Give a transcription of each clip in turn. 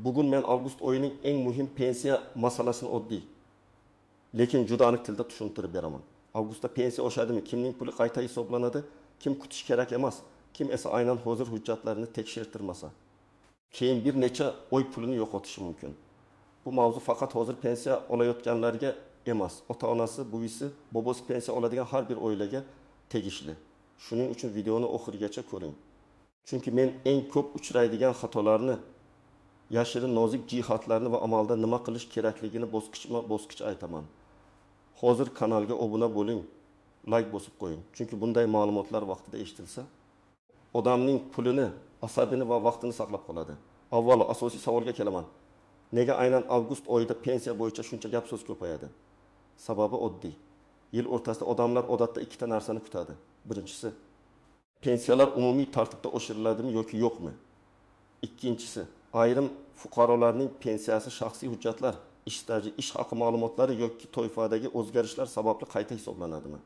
Bugun men avgust oyining eng muhim pensiya masalasini oddiy, lekin juda aniq tilda tushuntirib beraman. Avgustda pensiya oshadimi? Kimning puli qayta hisoblanadi? Kim kutish kerak emas? Kim esa aynan hozir hujjatlarini tekshirtirmasa, keyin bir necha oy pulini yo'qotishi mumkin. Bu mavzu faqat hozir pensiya olayotganlarga emas, ota-onasi, buvisi, bobosi pensiya oladigan har bir oilaga tegishli. Shuning uchun videoni oxirigacha ko'ring. Chunki men eng ko'p uchraydigan xatolarni, yashirin nozik jihatlarni va amalda nima qilish kerakligini bosqichma-bosqich aytaman. Hozir kanalga obuna bo'ling, like bosib qo'ying. Chunki bunday ma'lumotlar vaqtida eshitilsa, odamning pulini, asabini va vaqtini saqlab qoladi. Avvalo asosiy savolga kelaman. Nega aynan avgust oyida pensiya bo'yicha shuncha gap so'z ko'payadi? Sababi oddiy. Yil o'rtasida odamlar odatda ikkita narsani kutadi. Birinchisi, pensiyalar umumiy tartibda oshiriladimi yoki yo'qmi? Ikkinchisi, ayrim fuqarolarning pensiyasi shaxsiy hujjatlar, ish staji, ish haqi ma'lumotlari yoki toifadagi o'zgarishlar sababli qayta hisoblanadimi?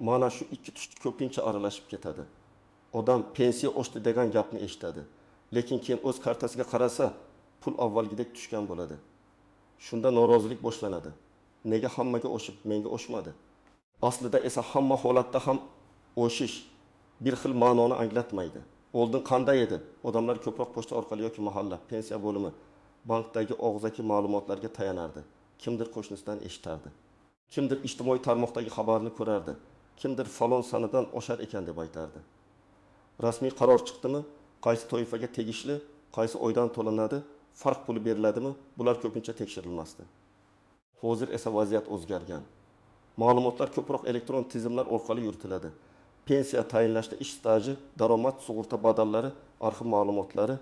Mana shu ikki tush ko'pincha aralashib ketadi. Odam pensiya oshdi degan gapni eshitadi, lekin keyin o'z kartasiga qarasa, pul avvalgidek tushgan bo'ladi. Shunda norozilik boshlanadi. Nega hammaga oshib, menga oshmadi? Aslida esa hamma holatda ham o'shish bir xil ma'noni anglatmaydi. Oldin qanday edi? Odamlar ko'proq pochta orqali yoki mahalla, pensiya bo'limi, bankdagi og'zaki ma'lumotlarga tayanardi. Kimdir qo'shnisidan eshitardi. Kimdir ijtimoiy tarmoqdagi xabarni ko'rardi. Kimdir falon sanadan oshar ekan deb aytardi. Rasmiy qaror chiqdimi? Qaysi toifaga tegishli, qaysi oydan to'lanadi, farq puli beriladimi? Bular ko'pincha tekshirilmasdi. Hozir esa vaziyat o'zgargan. Ma'lumotlar ko'proq elektron tizimlar orqali yuritiladi. Pensiya tayinlashda ish staji, daromad, sug'urta badallari, arxiv ma'lumotlari,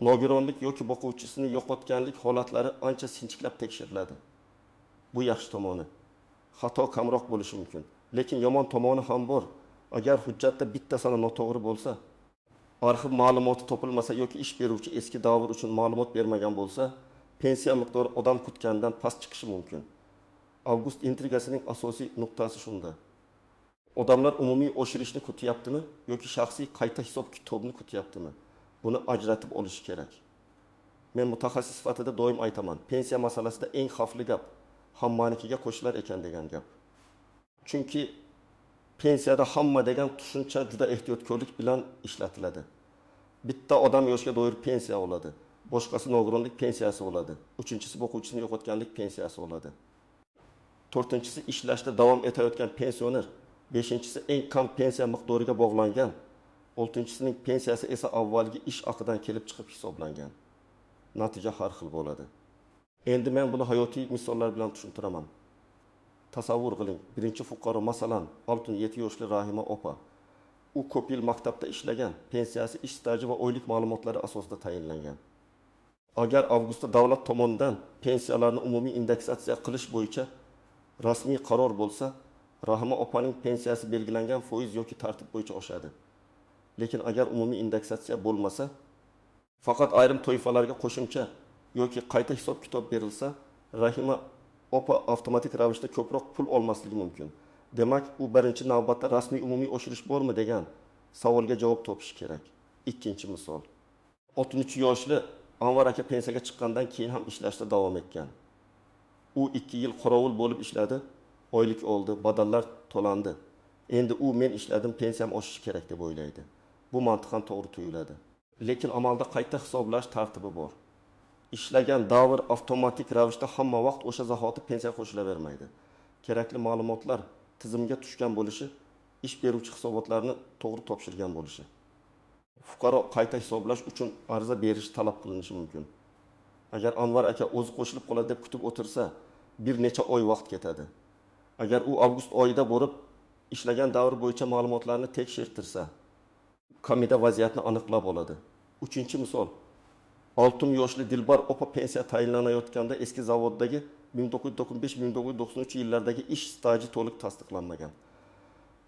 nogironlik yoki boquvchisini yo'qotganlik holatlari ancha sinchiklab tekshiriladi. Bu yaxshi tomoni. Xato kamroq bo'lishi mumkin, lekin yomon tomoni ham bor. Agar hujjatda bitta sana noto'g'ri bo'lsa, arxiv ma'lumoti topilmasa yoki ish beruvchi eski davr uchun ma'lumot bermagan bo'lsa, pensiya miqdori odam kutganidan past chiqishi mumkin. Avgust intrigasining asosiy nuqtasi shunda. Odamlar umumiy oshirishni kutyaptimi yoki shaxsiy qayta hisob kitobni kutyaptimi? Buni ajratib olish kerak. Men mutaxassis sifatida doim aytaman, pensiya masalasida eng xavfli gap hammanikiga qo'shilar ekan degan gap. Chunki pensiyada hamma degan tushuncha juda ehtiyotkorlik bilan ishlatiladi. Bitta odam yoshga doir pensiya oladi, boshqasi nogironlik pensiyasi oladi, uchinchisi o'quvchisini yo'qotganlik pensiyasi oladi. To'rtinchisi ishlashda davom etayotgan pensioner, beshinchisi eng kam pensiya miqdoriga bog'langan, oltinchisining pensiyasi esa avvalgi ish haqidan kelib chiqib hisoblangan. Natija har xil bo'ladi. Endi men buni hayotiy misollar bilan tushuntiraman. Tasavvur qiling, birinchi fuqaro masalan 6-7 yoshli Rahima opa. U ko'p yil maktabda ishlagan, pensiyasi ish staji va oylik ma'lumotlari asosida tayinlangan. Agar avgustda davlat tomonidan pensiyalarni umumiy indeksatsiya qilish bo'yicha rasmiy qaror bo'lsa, Rahima opaning pensiyasi belgilangan foiz yoki tartib bo'yicha oshadi. Lekin agar umumiy indeksatsiya bo'lmasa, faqat ayrim toifalarga qo'shimcha yoki qayta hisob kitob berilsa, Rahima opa avtomatik ravishda ko'proq pul olmasligi mumkin. Demak, u birinchi navbatda rasmiy umumiy oshirish bormi degan savolga javob topish kerak. Ikkinchi misol. 63 yoshli Anvar aka pensiyaga chiqqandan keyin ham ishlashda davom etgan. U 2 yil qorovul bo'lib ishladi, oylik oldi, badallar to'landi. Endi u men ishladim, pensiyam oshishi kerak deb o'ylaydi. Bu mantiqan to'g'ri tuyuladi. Lekin amalda qayta hisoblash tartibi bor. Ishlagan davr avtomatik ravishda hamma vaqt o'sha zahoti pensiya qo'shilavermaydi. Kerakli ma'lumotlar tizimga tushgan bo'lishi, ish beruvchi hisobotlarni to'g'ri topshirgan bo'lishi. Fuqaro qayta hisoblash uchun ariza berish talab qilinishi mumkin. Agar Anvar aka o'zi qo'shilib qoladi deb kutib o'tirsa, bir necha oy vaqt ketadi. Agar u avgust oyida borib, ishlagan davr bo'yicha ma'lumotlarni tekshirtirsa, komida vaziyatni aniqlab oladi. Uchinchi misol. 6 yoshli Dilbar opa pensiya tayinlanayotganda eski zavoddagi 1995-1993 yillardagi ish staji to'liq tasdiqlanmagan.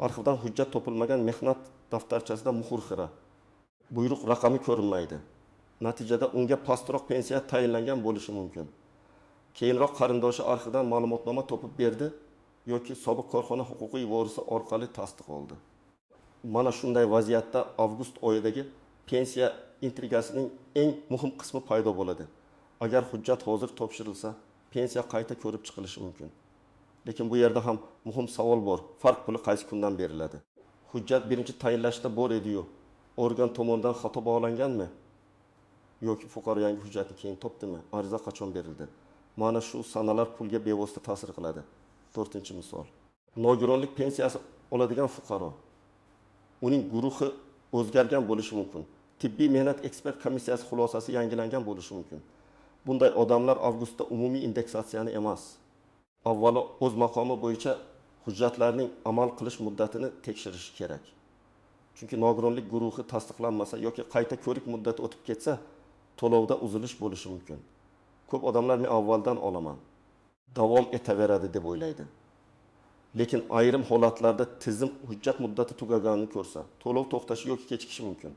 Arxivdan hujjat topilmagan, mehnat daftarchasida muhr xira. Buyruq raqami ko'rinmaydi. Natijada unga pastroq pensiya tayinlangan bo'lishi mumkin. Keyinroq qarindoshi arxivdan ma'lumotnoma topib berdi yoki sobiq korxona huquqiy vorisi orqali tasdiq oldi. Mana shunday vaziyatda avgust oyidagi pensiya intrigasining eng muhim qismi paydo bo'ladi. Agar hujjat hozir topshirilsa, pensiya qayta ko'rib chiqilishi mumkin. Lekin bu yerda ham muhim savol bor. Farq puli qaysi kundan beriladi? Hujjat birinchi tayinlashda bor edi-yu, organ tomonidan xato bog'langanmi? Yoki fuqaro yangi hujjatni keyin topdimi? Ariza qachon berildi? Mana shu sanalar pulga bevosita ta'sir qiladi. 4-misol. Nogironlik pensiyasi oladigan fuqaro uning guruhi o'zgargan bo'lishi mumkin. Tibbiy mehnat ekspert komissiyasi xulosasi yangilangan bo'lishi mumkin. Bunday odamlar avgustda umumiy indeksatsiyani emas, avvalo o'z maqomi bo'yicha hujjatlarning amal qilish muddatini tekshirishi kerak. Chunki nogironlik guruhi tasdiqlanmasa yoki qayta ko'rik muddati o'tib ketsa, to'lovda uzilish bo'lishi mumkin. Ko'p odamlar men avvaldan olaman, davom etaveradi deb o'ylaydi. Lekin ayrim holatlarda tizim hujjat muddati tugaganini ko'rsa, to'lov to'xtashi yoki kechikishi mumkin.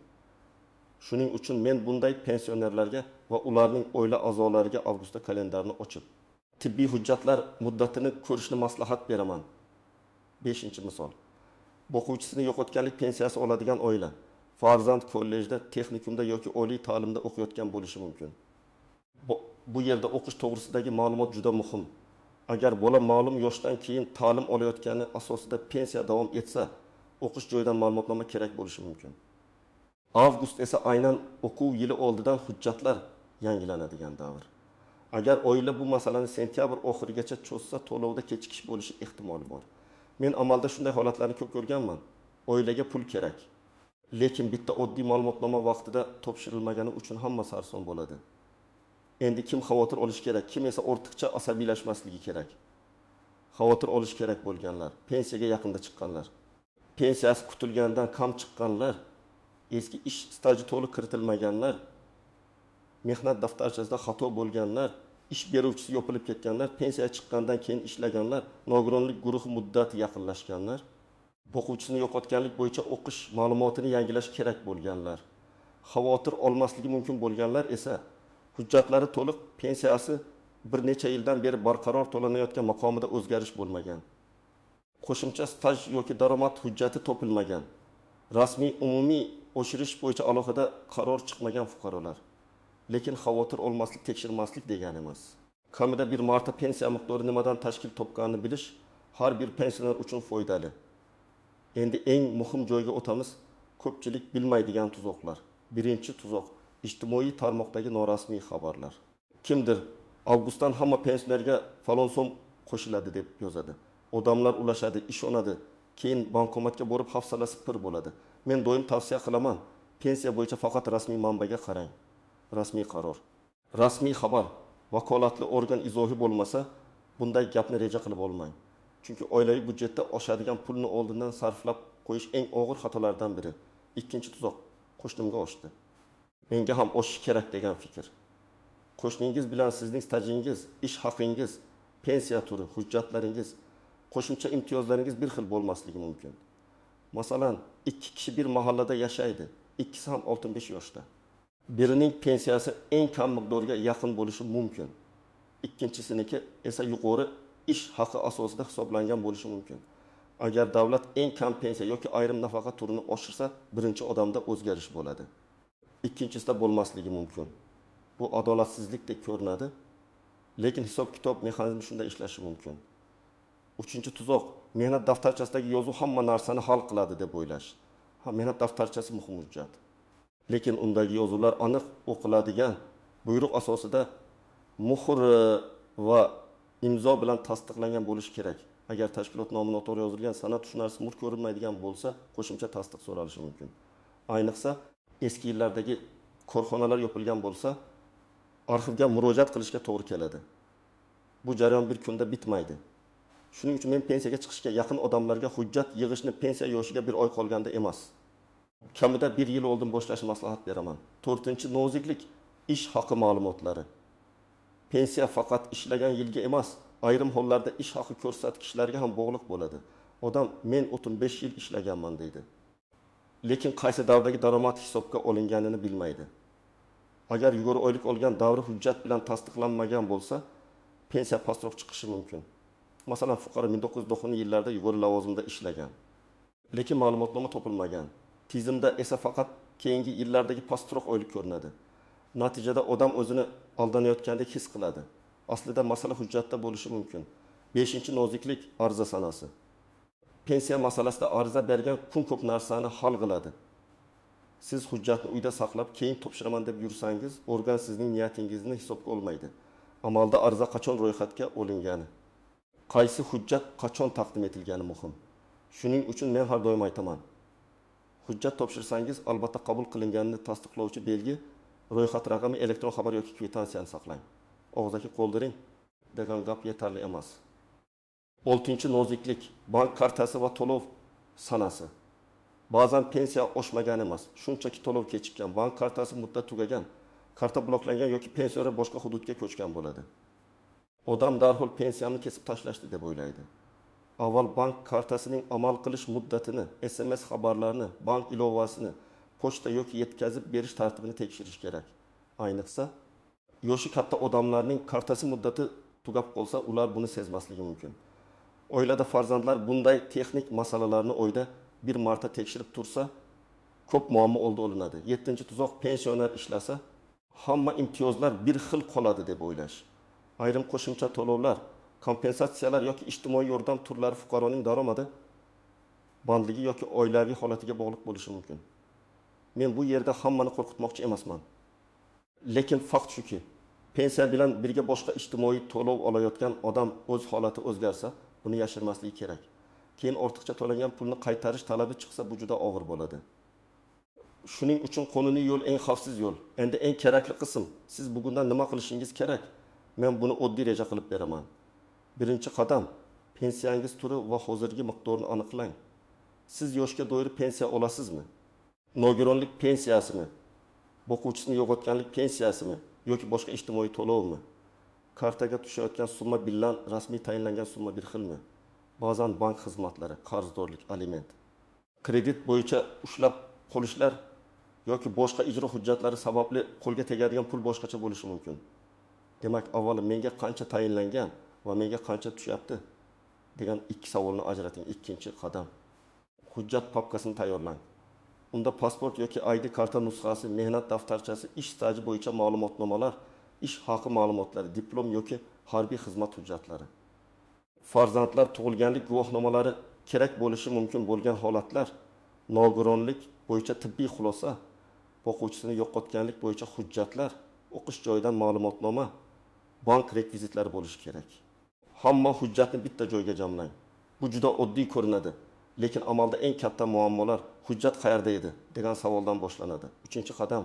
Shuning uchun men bunday pensionerlarga va ularning oila a'zolariga avgustda kalendarni ochib, tibbiy hujjatlar muddatini ko'rishni maslahat beraman. 5-misol. O'quvchisini yo'qotganlik pensiyasi oladigan oila farzand kollejda, texnikumda yoki oliy ta'limda o'qiyotgan bo'lishi mumkin. Bu yerda o'qish to'g'risidagi ma'lumot juda muhim. Agar bola ma'lum yoshdan keyin ta'lim olayotgani asosida pensiya davom etsa, o'qish joyidan ma'lumotnoma kerak bo'lishi mumkin. Avgust esa aynan o'quv yili oldidan hujjatlar yangilanadigan davr. Agar oila bu masalani sentyabr oxirigacha cho'zsa, to'lovda kechikish bo'lishi ehtimoli bor. Men amalda shunday holatlarni ko'p ko'rganman. Oilaga pul kerak. Lekin bitta oddiy ma'lumotnoma vaqtida topshirilmagani uchun hamma sarson bo'ladi. Endi kim xavotir olish kerak, kim esa ortiqcha asabiylashmasligi kerak. Xavotir olish kerak bo'lganlar, pensiyaga yaqinda chiqqanlar, pensiyasi kutilgandan kam chiqqanlar, eski ish staji to'liq kiritilmaganlar, mehnat daftarchasida xato bo'lganlar, ish beruvchisi yopilib ketganlar, pensiya chiqqandan keyin ishlaganlar, nogironlik guruhi muddati yaqinlashganlar, o'quvchisini yo'qotganlik bo'yicha o'qish ma'lumotini yangilash kerak bo'lganlar, xavotir olmasligi mumkin bo'lganlar esa hujjatlari to'liq, pensiyasi bir necha yildan beri barqaror to'lanayotgan maqomida o'zgarish bo'lmagan, qo'shimcha staj yoki daromad hujjati topilmagan, rasmiy umumiy oshirish bo'yicha alohida qaror chiqmagan fuqarolar. Lekin xavotir olmaslik, tekshirmaslik deganimiz. Kamida bir marta pensiya miqdori nimadan tashkil topganini bilish har bir pensioner uchun foydali. Endi eng muhim joyga o'tamiz. Ko'pchilik bilmaydigan tuzoqlar. Birinchi tuzoq: ijtimoiy tarmoqdagi norasmiy xabarlar. Kimdir avgustdan hamma pensionerga falon so'm qo'shiladi deb yozadi. Odamlar ulashadi, ishonadi. Keyin bankomatga borib hafsalasi pir bo'ladi. Men doim tavsiya qilaman, pensiya bo'yicha faqat rasmiy manbaga qarang. Rasmiy qaror, rasmiy xabar, vakolatli organ izohi bo'lmasa, bunday gapni reja qilib olmang. Chunki oilaviy budjetda oshadigan pulni oldindan sarflab qo'yish eng og'ir xatolardan biri. Ikkinchi tuzoq: qo'shnimga oshdi, menga ham oshishi kerak degan fikr. Qo'shningiz bilan sizning stajingiz, ish haqingiz, pensiya turi, hujjatlaringiz, qo'shimcha imtiyozlaringiz bir xil bo'lmasligi mumkin. Masalan, ikki kishi bir mahallada yashaydi, ikkisi ham 65 yoshda. Birining pensiyasi eng kam miqdorga yaqin bo'lishi mumkin. Ikkinchisiniki esa yuqori ish haqi asosida hisoblangan bo'lishi mumkin. Agar davlat eng kam pensiya yoki ayrim nafaqa turini oshirsa, birinchi odamda o'zgarish bo'ladi. Ikkinchisida bo'lmasligi mumkin. Bu adolatsizlikdek ko'rinadi, lekin hisob-kitob mexanizmi shunday ishlashi mumkin. Uchinchi tuzoq: mehnat daftarchasidagi yozuv hamma narsani hal qiladi deb o'ylash. Mehnat daftarchasi muhim hujjat. Lekin undagi yozuvlar aniq o'qiladigan, buyruq asosida muhr va imzo bilan tasdiqlangan bo'lishi kerak. Agar tashkilot nomi noto'g'ri yozilgan, san'at tushunarsiz muhr ko'rinmaydigan bo'lsa, qo'shimcha tasdiq so'ralishi mumkin. Ayniqsa eski yillardagi korxonalar yopilgan bo'lsa, arxivga murojaat qilishga to'g'ri keladi. Bu jarayon bir kunda bitmaydi. Shuning uchun men pensiyaga chiqishga yaqin odamlarga hujjat yig'ishni pensiya yoshiga bir oy qolganda emas, kamida bir yil oldin boshlashni maslahat beraman. 4-noziklik: ish haqi ma'lumotlari. Pensiya faqat ishlagan yilga emas, ayrim hollarda ish haqi ko'rsatkichlariga ham bog'liq bo'ladi. Odam men 35 yil ishlaganman deydi. Lekin qaysi davrdagi daromad hisobga olinganini bilmaydi. Agar 20 oylik olgan davri hujjat bilan tasdiqlanmagan bo'lsa, pensiya pastroq chiqishi mumkin. Masalan, fuqaro 1990-yillarda 20 lavozimda ishlagan, lekin ma'lumotnoma topilmagan. Tizimda esa faqat keyingi yillardagi pastroq oylik ko'rinadi. Natijada odam o'zini aldanayotgandek his qiladi. Aslida masala hujjatda bo'lishi mumkin. 5-noziklik ariza sanasi. Pensiya masalasida ariza bergan kun ko'p narsani hal qiladi. Siz hujjatni uyda saqlab, keyin topshiraman deb yursangiz, organ sizning niyatingizni hisobga olmaydi. Amalda ariza qachon ro'yxatga olingani, qaysi hujjat qachon taqdim etilgani muhim. Shuning uchun men har doim aytaman. Hujjat topshirsangiz, albatta qabul qilinganini tasdiqlovchi belgi, ro'yxat raqami, elektron xabar yoki kvitansiyani saqlang. Og'zaki qoldiring degan gap yetarli emas. 6-noziklik, bank kartasi va to'lov sanasi. Ba'zan pensiya oshmagan emas, shunchaki to'lov kechikkan, bank kartasi muddat tugagan, karta bloklangan yoki pensioner boshqa hududga ko'chgan bo'ladi. Odam darhol pensiyamni kesib tashlashdi deb o'ylaydi. Avval bank kartasining amal qilish muddatini, SMS xabarlarini, bank ilovasini, pochta yoki yetkazib berish tartibini tekshirish kerak. Ayniqsa, yoshi katta odamlarning kartasi muddati tugab qolsa, ular buni sezmasligi mumkin. Oilada farzandlar bunday texnik masalalarni oyda bir marta tekshirib tursa, ko'p muammo oldi olinadi. 7-tuzoq, pensioner ishlasa, hamma imtiyozlar bir xil qoladi deb o'ylash. Ayrim qo'shimcha to'lovlar, kompensatsiyalar yoki ijtimoiy yordam turlari fuqaroning daromadi, bandligi yoki oilaviy holatiga bog'liq bo'lishi mumkin. Men bu yerda hammani qo'rqitmoqchi emasman. Lekin fakt shuki, pensiya bilan birga boshqa ijtimoiy to'lov olayotgan odam o'z holati o'zgarsa, buni yashirmasligi kerak. Keyin ortiqcha to'langan pulni qaytarish talabi chiqsa, bu juda og'ir bo'ladi. Shuning uchun qonuniy yo'l eng xavfsiz yo'l. Endi eng kerakli qism, siz bugundan nima qilishingiz kerak? Men buni oddiy reja qilib beraman. Birinchi qadam, pensiyangiz turi va hozirgi miqdorini aniqlang. Siz yoshga do'yri pensiya olasizmi? Nogironlik pensiyasimi? O'quvchisini yo'qotganlik pensiyasimi yoki boshqa ijtimoiy to'lovmi? Kartaga tushayotgan summa bilan rasmiy tayinlangan summa bir xilmi? Ba'zan bank xizmatlari, qarzdorlik, aliment, kredit bo'yicha ushlab qolishlar yoki boshqa ijro hujjatlari sababli qo'lga tegadigan pul boshqacha bo'lishi mumkin. Demak, avvalo menga qancha tayinlangan va menga qancha tushyapti degan ikki savolni ajrating. Ikkinchi qadam, hujjat papkasini tayyorlang. Unda pasport yoki ID karta nusxasi, mehnat daftarchasi, ish staji bo'yicha ma'lumotnomalar, ish haqi ma'lumotlari, diplom yoki harbiy xizmat hujjatlari, farzandlar tug'ilganlik guvohnomalari kerak bo'lishi mumkin bo'lgan holatlar, nogironlik bo'yicha tibbiy xulosa, o'quvchisini yo'qotganlik bo'yicha hujjatlar, o'qish joyidan ma'lumotnoma, bank rekvizitlari bo'lishi kerak. Hamma hujjatni bitta joyga jamlang. Bu juda oddiy ko'rinadi, lekin amalda eng katta muammolar hujjat qayerda edi degan savoldan boshlanadi. 3-qadam,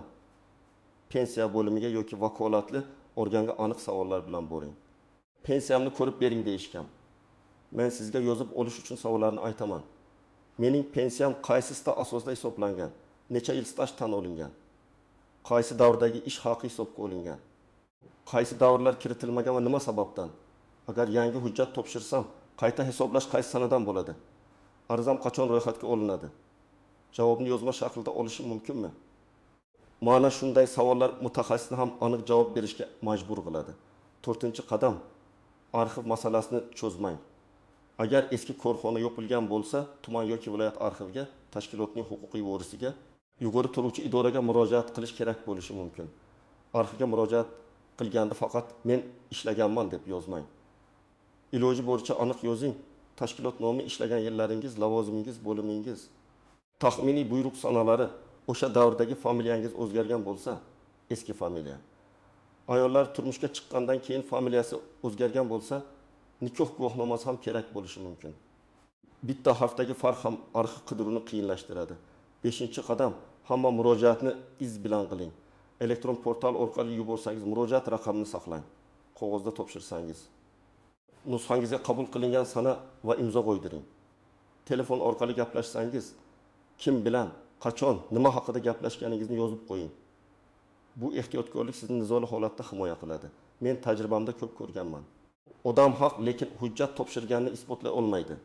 pensiya bo'limiga yoki vakolatli organga aniq savollar bilan boring. Pensiyamni ko'rib bering deyishgan. Men sizga yozib olish uchun savollarni aytaman. Mening pensiyam qaysi asosida hisoblangan? Necha yil staj tan olingan? Qaysi davrdagi ish haqi hisobga olingan? Qaysi davrlar kiritilmagan va nima sababdan? Agar yangi hujjat topshirsam, qayta hisoblash qaysi sanadan bo'ladi? Arizam qachon ro'yxatga olinadi? Javobni yozma shaklida olishim mumkinmi? Mana shunday savollar mutaxassisni ham aniq javob berishga majbur qiladi. 4-qadam, arxiv masalasini cho'zmang. Agar eski korxona yopilgan bo'lsa, tuman yoki viloyat arxiviga, tashkilotning huquqiy vorisiga, yuqori turuvchi idoraga murojaat qilish kerak bo'lishi mumkin. Arxivga murojaat qilganda faqat men ishlaganman deb yozmang. Iloji boricha aniq yozing. Tashkilot nomi, ishlagan yillaringiz, lavozimingiz, bo'limingiz, taxminiy buyruq sanalari, o'sha davrdagi familiyangiz o'zgargan bo'lsa, eski familiya. Ayollar turmushga chiqqandan keyin familiyasi o'zgargan bo'lsa, nikoh guvohnomasi ham kerak bo'lishi mumkin. Bitta harfdagi farq ham arxiv qidiruvini qiyinlashtiradi. 5-qadam, hamma murojaatni iz bilan qiling. Elektron portal orqali yuborsangiz, murojaat raqamini saqlang. Qog'ozda topshirsangiz, nusxangizga qabul qilingan sana va imzo qo'ydiring. Telefon orqali gaplashsangiz, kim bilan, qachon, nima haqida gaplashganingizni yozib qo'ying. Bu ehtiyotkorlik sizni nizoli holatda himoya qiladi. Men tajribamda ko'p ko'rganman. Odam haq, lekin hujjat topshirganini isbotlay olmaydi.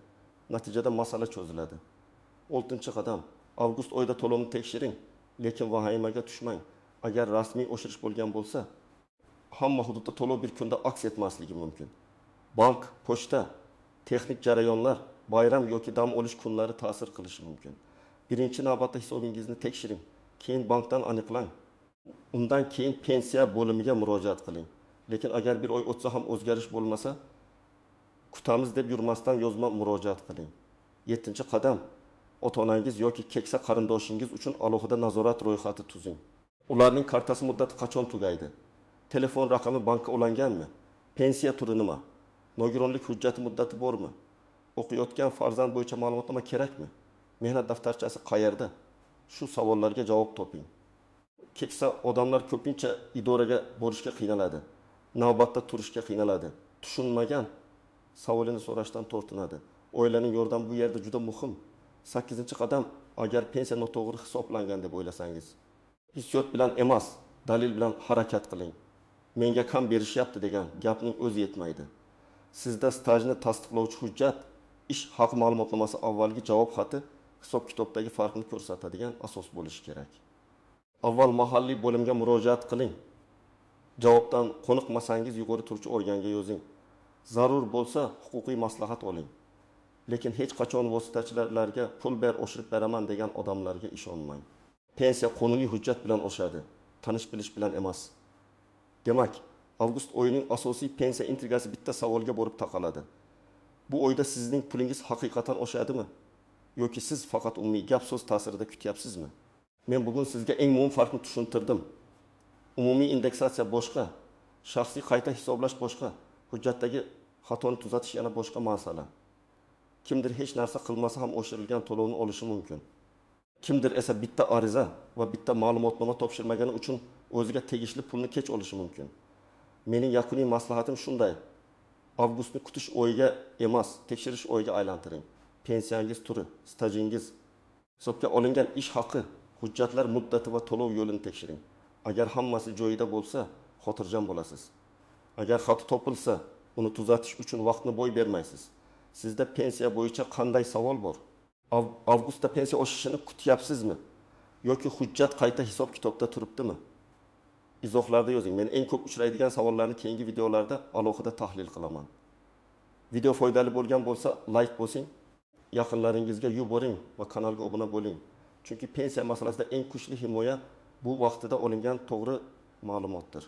Natijada masala cho'ziladi. 6-qadam, avgust oyida to'lovni tekshiring, lekin vahimaga tushmang. Agar rasmiy oshirish bo'lgan bo'lsa, hamma hududda to'lov bir kunda aks etmasligi mumkin. Bank, pochta, texnik jarayonlar, bayram yoki dam olish kunlari ta'sir qilishi mumkin. Birinchi navbatda hisobingizni tekshiring. keyin bankdan aniqlang. Undan keyin pensiya bo'limiga murojaat qiling. Lekin agar bir oy o'tsa ham o'zgarish bo'lmasa, kutamiz deb yurmasdan yozma murojaat qiling. 7-qadam, ota-onangiz yoki keksa qarindoshingiz uchun alohida nazorat ro'yxati tuzing. Ularning kartasi muddati qachon tugaydi? Telefon raqami bankka ulanganmi? Pensiya turi nima? Nogironlik hujjati muddati bormi? O'qiyotgan farzand bo'yicha ma'lumotnoma kerakmi? Mehnat daftarchasi qayerda? Shu savollarga javob toping. Keksa odamlar ko'pincha idoraga borishga qiynaladi. Navbatda turishga qiynaladi. Tushunmagan savolini so'rashdan tortinadi. Oilaning yordami bu yerda juda muhim. 8-qadam, agar pensiya noto'g'ri hisoblangan deb o'ylasangiz, hissiyot bilan emas, dalil bilan harakat qiling. Menga kam berishyapti degan gapning o'zi yetmaydi. Sizda stajni tasdiqlovchi hujjat, ish haq ma'lumotnomasi avvalgi javob xati hisob-kitobdagi farqni ko'rsatadigan asos bo'lishi kerak. Avval mahalliy bo'limga murojaat qiling. Javobdan qoniqmasangiz yuqori turuvchi organga yozing. Zarur bo'lsa huquqiy maslahat oling. Lekin hech qachon vositachilarga pul ber, oshirib beraman degan odamlarga ishonmang. Pensiya qonuniy hujjat bilan oshadi, tanish-bilish bilan emas. Demak, avgust oyining asosiy pensiya intrigasi bitta savolga borib taqaladi. Bu oyda sizning pulingiz haqiqatan oshadimi? Yoki siz faqat umumiy gap so'z ta'sirida kutyapsizmi? Men bugun sizga eng muhim farqni tushuntirdim. Umumiy indeksatsiya boshqa, shaxsiy qayta hisoblash boshqa, hujjatdagi xatoni tuzatish yana boshqa masala. Kimdir hech narsa qilmasa ham oshirilgan to'lovni olishi mumkin. Kimdir esa bitta ariza va bitta ma'lumotnoma topshirmagani uchun o'ziga tegishli pulni kech olishi mumkin. Mening yakuniy maslahatim shunday: avgustni kutish oyiga emas, tekshirish oyiga aylantiring. Pensiyangiz turi, stajingiz, hisobga olingan ish haqi, hujjatlar muddati va to'lov yo'lini tekshiring. Agar hammasi joyida bo'lsa, xotirjam bo'lasiz. Agar xato topilsa, uni tuzatish uchun vaqtni boy bermaysiz. Sizda pensiya bo'yicha qanday savol bor? Avgustda pensiya oshishini kutyapsizmi? Yoki hujjat qayta hisob-kitobda turibdimi? Izohlarda yozing. Men eng ko'p uchraydigan savollarni keyingi videolarda alohida tahlil qilaman. Video foydali bo'lgan bo'lsa, like bosing, yaqinlaringizga yuboring va kanalga obuna bo'ling. Chunki pensiya masalasida eng kuchli himoya bu vaqtida olingan to'g'ri ma'lumotdir.